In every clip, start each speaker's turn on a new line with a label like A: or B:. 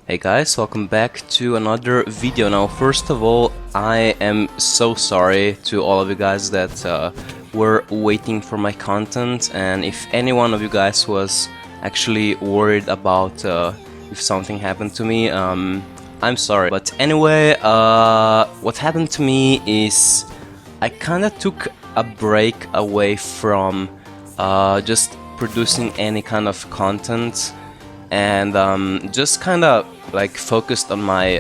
A: Hey guys, welcome back to another video. Now, first of all, I am so sorry to all of you guys that were waiting for my content, and if any one of you guys was actually worried about if something happened to me, I'm sorry. But anyway, what happened to me is I kinda took a break away from just producing any kind of content, and just kind of like focused on my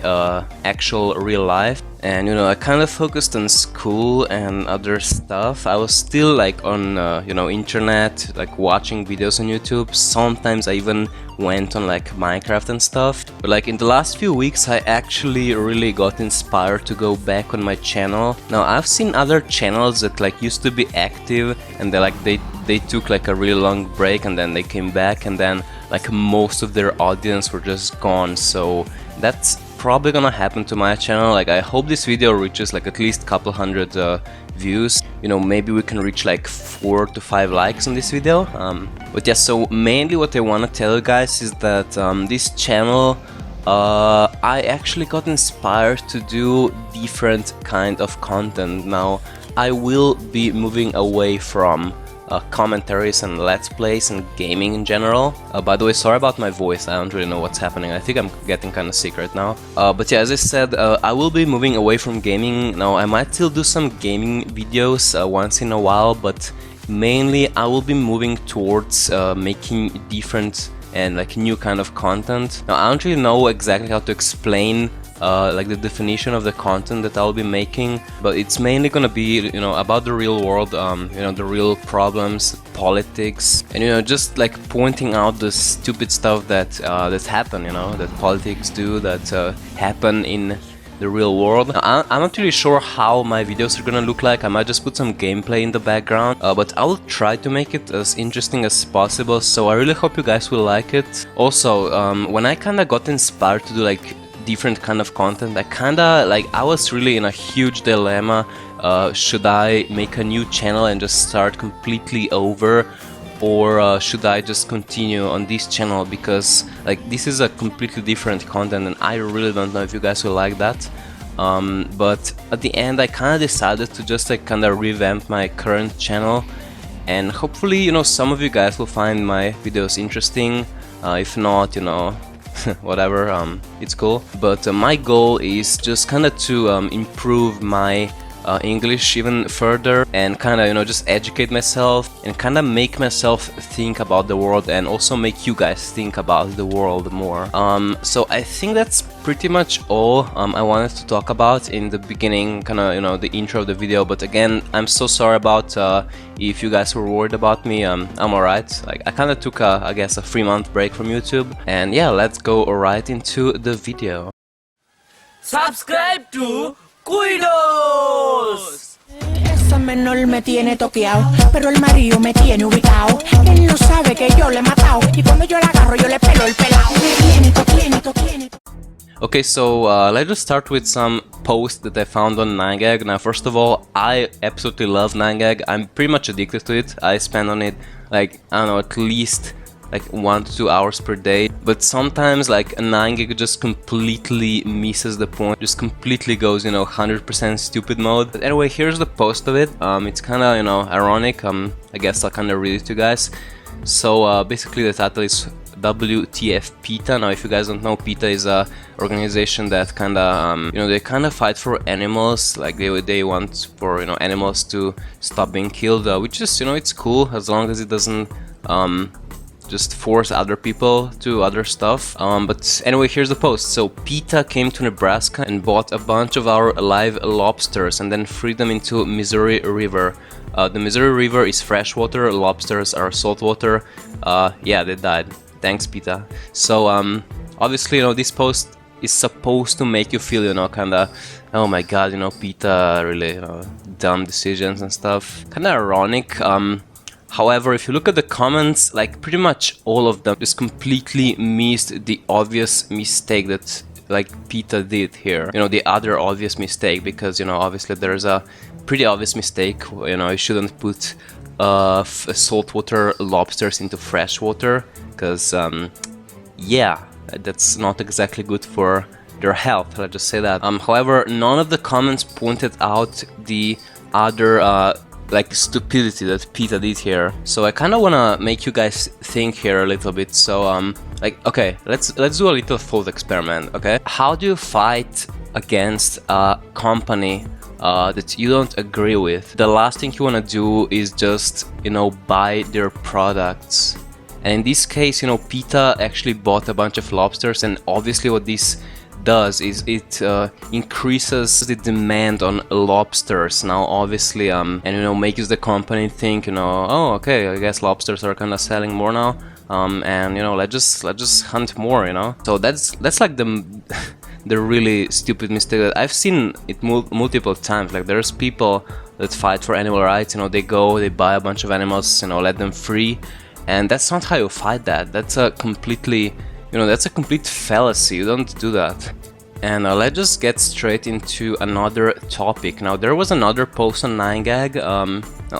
A: actual real life. And you know, I kind of focused on school and other stuff. I was still like on you know, internet, like watching videos on YouTube. Sometimes I even went on like Minecraft and stuff. But like in the last few weeks, I actually really got inspired to go back on my channel. Now, I've seen other channels that like used to be active, and they took like a really long break, and then they came back, and then like most of their audience were just gone. So that's probably gonna happen to my channel. Like, I hope this video reaches like at least a couple hundred views. You know, maybe we can reach like 4 to 5 likes on this video. But yeah, so mainly what I want to tell you guys is that this channel, I actually got inspired to do different kind of content. Now, I will be moving away from commentaries and let's plays and gaming in general. By the way, sorry about my voice, I don't really know what's happening. I think I'm getting kind of sick right now. But yeah, as I said, I will be moving away from gaming. Now, I might still do some gaming videos once in a while, but mainly I will be moving towards making different and like new kind of content. Now, I don't really know exactly how to explain like the definition of the content that I'll be making, but it's mainly gonna be, you know, about the real world, you know, the real problems, politics, and you know, just like pointing out the stupid stuff that happen, you know, that politics do, that happen in the real world. Now, I'm not really sure how my videos are gonna look like. I might just put some gameplay in the background, but I'll try to make it as interesting as possible, so I really hope you guys will like it. Also, when I kinda got inspired to do like different kind of content, I was really in a huge dilemma. Should I make a new channel and just start completely over, or should I just continue on this channel, because like this is a completely different content and I really don't know if you guys will like that. But at the end I kind of decided to just like kind of revamp my current channel, and hopefully, you know, some of you guys will find my videos interesting. If not, you know, whatever, it's cool. But my goal is just kind of to improve my English even further, and kind of, you know, just educate myself and kind of make myself think about the world, and also make you guys think about the world more. So I think that's pretty much all I wanted to talk about in the beginning, kind of, you know, the intro of the video. But again, I'm so sorry about if you guys were worried about me. I'm alright. Like, I kind of took I guess a 3-month break from YouTube, and yeah, let's go right into the video.
B: Subscribe to Cuidos.
C: Esa menor me tiene toqueado, pero el marido me tiene ubicado. Él no sabe que yo le he matado, y cuando yo la agarro yo le pelo el pelao. Me tiene.
A: Okay, so let's just start with some posts that I found on 9gag. Now, first of all, I absolutely love 9gag. I'm pretty much addicted to it. I spend on it like, I don't know, at least like 1 to 2 hours per day. But sometimes like 9gag just completely misses the point, just completely goes, you know, 100% stupid mode. But anyway, here's the post of it. It's kind of, you know, ironic. I guess I'll kind of read it to you guys. So basically the title is WTF PETA. Now, if you guys don't know, PETA is a organization that kind of, you know, they kind of fight for animals. Like they want for, you know, animals to stop being killed, which is, you know, it's cool as long as it doesn't just force other people to other stuff. But anyway, here's the post. So PETA came to Nebraska and bought a bunch of our live lobsters and then freed them into Missouri River. The Missouri River is freshwater, lobsters are saltwater. Yeah, they died. Thanks, PETA. So obviously, you know, this post is supposed to make you feel, you know, kind of, oh my god, you know, PETA really, you know, dumb decisions and stuff. Kind of ironic. However, if you look at the comments, like pretty much all of them just completely missed the obvious mistake that like PETA did here. You know, the other obvious mistake, because, you know, obviously there's a pretty obvious mistake. You know, you shouldn't put saltwater lobsters into freshwater, because yeah, that's not exactly good for their health, let's just say that. However, none of the comments pointed out the other like stupidity that PETA did here. So I kind of want to make you guys think here a little bit. So like, okay, let's do a little thought experiment. Okay, how do you fight against a company that you don't agree with? The last thing you want to do is just, you know, buy their products. And in this case, you know, PETA actually bought a bunch of lobsters, and obviously what this does is it increases the demand on lobsters now, obviously, and you know, makes the company think, you know, oh, okay, I guess lobsters are kind of selling more now, and you know, let's just hunt more, you know. So that's like the the really stupid mistake that I've seen it multiple times. Like, there's people that fight for animal rights, you know, they go, they buy a bunch of animals, you know, let them free, and that's not how you fight that. That's a completely, you know, that's a complete fallacy. You don't do that. And let's just get straight into another topic. Now, there was another post on 9gag.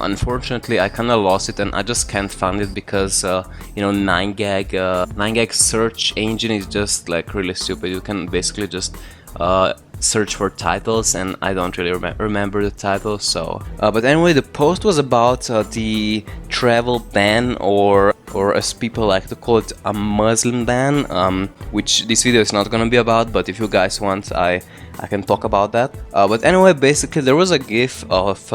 A: Unfortunately, I kind of lost it and I just can't find it because, you know, 9gag search engine is just like really stupid. You can basically just search for titles, and I don't really remember the title. So but anyway, the post was about the travel ban, or as people like to call it, a Muslim ban, which this video is not gonna be about, but if you guys want, I can talk about that. But anyway, basically there was a gif of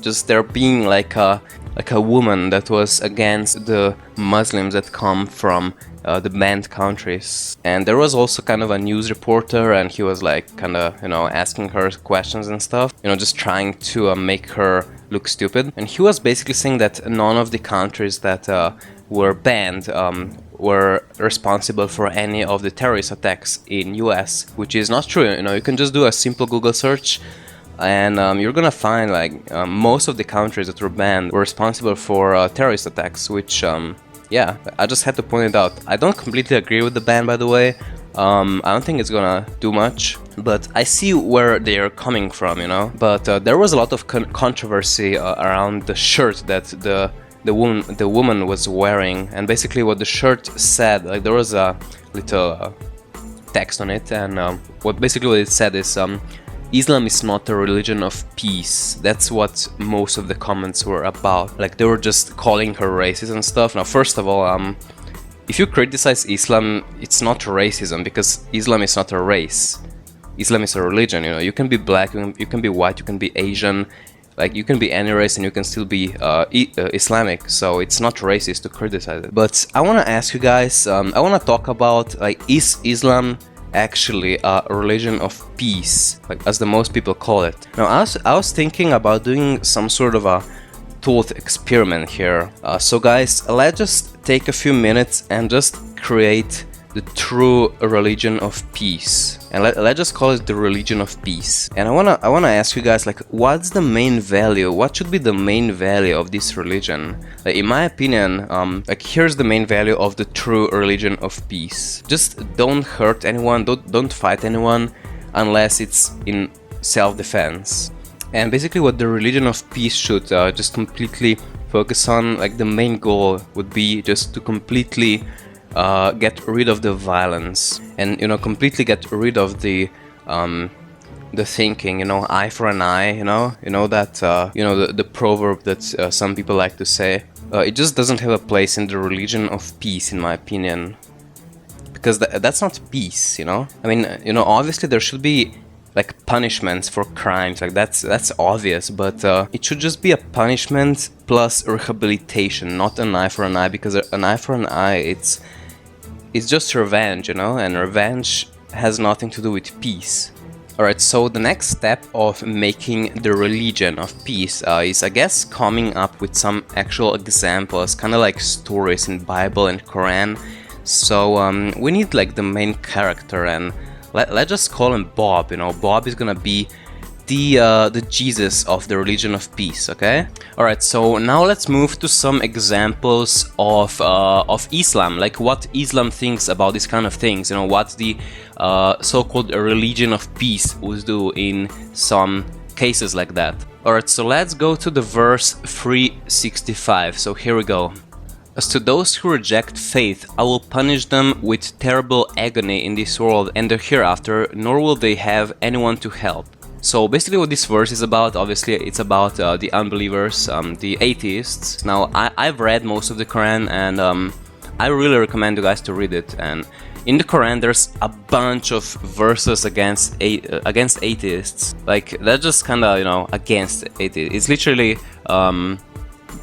A: just there being like a woman that was against the Muslims that come from the banned countries, and there was also kind of a news reporter, and he was like kind of, you know, asking her questions and stuff, you know, just trying to make her look stupid. And he was basically saying that none of the countries that were banned were responsible for any of the terrorist attacks in US, which is not true. You know, you can just do a simple Google search, and you're gonna find like most of the countries that were banned were responsible for terrorist attacks, which yeah, I just had to point it out. I don't completely agree with the ban, by the way. I don't think it's gonna do much, but I see where they are coming from, you know. But there was a lot of controversy around the shirt that the woman was wearing, and basically what the shirt said, like there was a little text on it, and what it said is Islam is not a religion of peace. That's what most of the comments were about. Like, they were just calling her racist and stuff. Now, first of all, if you criticize Islam, it's not racism, because Islam is not a race. Islam is a religion, you know. You can be black, you can be white, you can be Asian, like you can be any race and you can still be Islamic. So it's not racist to criticize it. But I want to ask you guys, I want to talk about, like, is Islam actually a religion of peace, like as the most people call it? Now, I was thinking about doing some sort of a thought experiment here. So guys, let's just take a few minutes and just create the true religion of peace, and let's just call it the religion of peace. And I wanna ask you guys, like, what's the main value? What should be the main value of this religion? Like, in my opinion, like, here's the main value of the true religion of peace. Just don't hurt anyone, don't fight anyone unless it's in self-defense. And basically what the religion of peace should just completely focus on, like, the main goal would be just to completely get rid of the violence, and, you know, completely get rid of the thinking, you know, eye for an eye, you know that you know, the proverb that some people like to say. It just doesn't have a place in the religion of peace, in my opinion, because that's not peace, you know. I mean, you know, obviously there should be like punishments for crimes, like that's obvious, but it should just be a punishment plus rehabilitation, not an eye for an eye, because an eye for an eye, it's just revenge, you know, and revenge has nothing to do with peace. Alright, so the next step of making the religion of peace is, I guess, coming up with some actual examples, kind of like stories in Bible and Quran. So we need like the main character, and let's just call him Bob. You know, Bob is gonna be the Jesus of the religion of peace. Okay. All right. So now let's move to some examples of Islam, like what Islam thinks about these kind of things. You know, what the so-called religion of peace would do in some cases like that. All right. So let's go to the verse 365. So here we go. As to those who reject faith, I will punish them with terrible agony in this world and the hereafter, nor will they have anyone to help. So basically what this verse is about, obviously it's about the unbelievers, the atheists. Now I've read most of the Quran, and I really recommend you guys to read it. And in the Quran there's a bunch of verses against atheists. Like that's just kinda, you know, against atheists. It's literally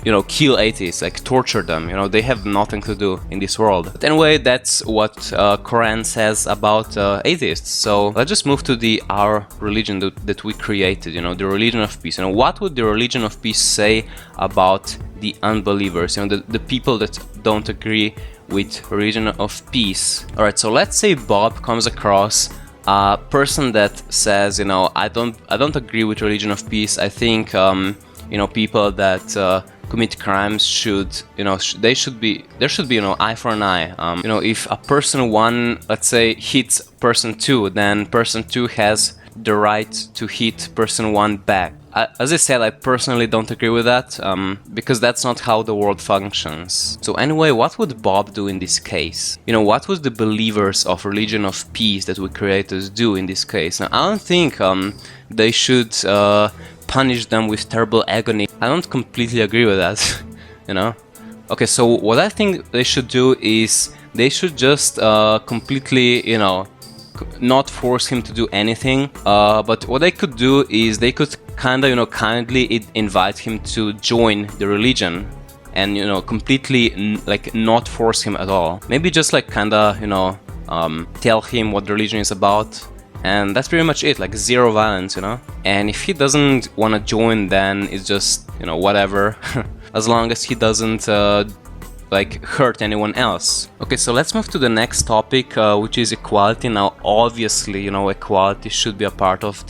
A: you know, kill atheists, like torture them, you know, they have nothing to do in this world. But anyway, that's what Quran says about atheists. So let's just move to our religion that we created, you know, the religion of peace. You know, what would the religion of peace say about the unbelievers, you know, the people that don't agree with religion of peace? Alright, so let's say Bob comes across a person that says, you know, I don't agree with religion of peace. I think you know, people that commit crimes should, you know, there should be, you know, eye for an eye. You know, if a person 1, let's say, hits person 2, then person 2 has the right to hit person 1 back. As I said, I personally don't agree with that, because that's not how the world functions. So anyway, what would Bob do in this case? You know, what would the believers of religion of peace that we creators do in this case? Now, I don't think they should punish them with terrible agony. I don't completely agree with that, you know? Okay, so what I think they should do is they should just completely, you know, not force him to do anything, but what they could do is they could kinda, you know, kindly invite him to join the religion and, you know, completely like not force him at all. Maybe just like kinda, you know, tell him what the religion is about. And that's pretty much it, like zero violence, you know? And if he doesn't want to join, then it's just, you know, whatever. As long as he doesn't like hurt anyone else. Okay, so let's move to the next topic, which is equality. Now obviously, you know, equality should be a part of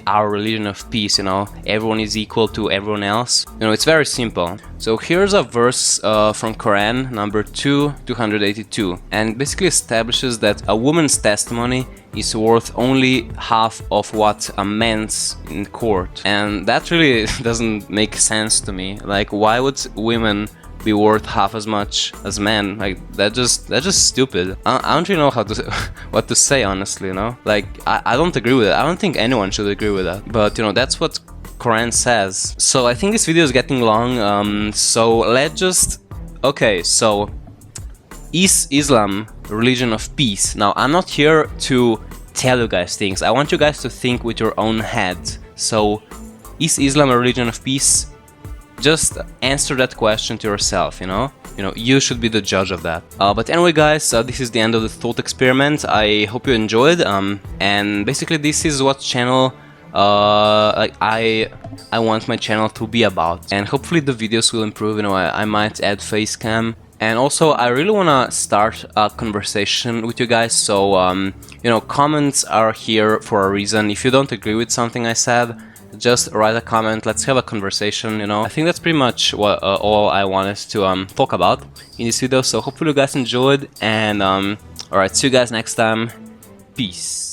A: our religion of peace, you know, everyone is equal to everyone else. You know, it's very simple. So here's a verse from Quran number 282, and basically establishes that a woman's testimony is worth only half of what a man's in court. And that really doesn't make sense to me. Like, why would women be worth half as much as men? Like, that's just stupid. I don't really know what to say, honestly, you know? Like, I don't agree with it. I don't think anyone should agree with that. But, you know, that's what Quran says. So I think this video is getting long, so let's just... Okay, so is Islam a religion of peace? Now, I'm not here to tell you guys things. I want you guys to think with your own head. So, is Islam a religion of peace? Just answer that question to yourself, you know? You know, you should be the judge of that. But anyway, guys, this is the end of the thought experiment. I hope you enjoyed. And basically, this is what channel like I want my channel to be about. And hopefully the videos will improve. You know, I might add face cam. And also, I really want to start a conversation with you guys, so, you know, comments are here for a reason. If you don't agree with something I said, just write a comment, let's have a conversation, you know. I think that's pretty much what all I wanted to talk about in this video, so hopefully you guys enjoyed, and alright, see you guys next time. Peace.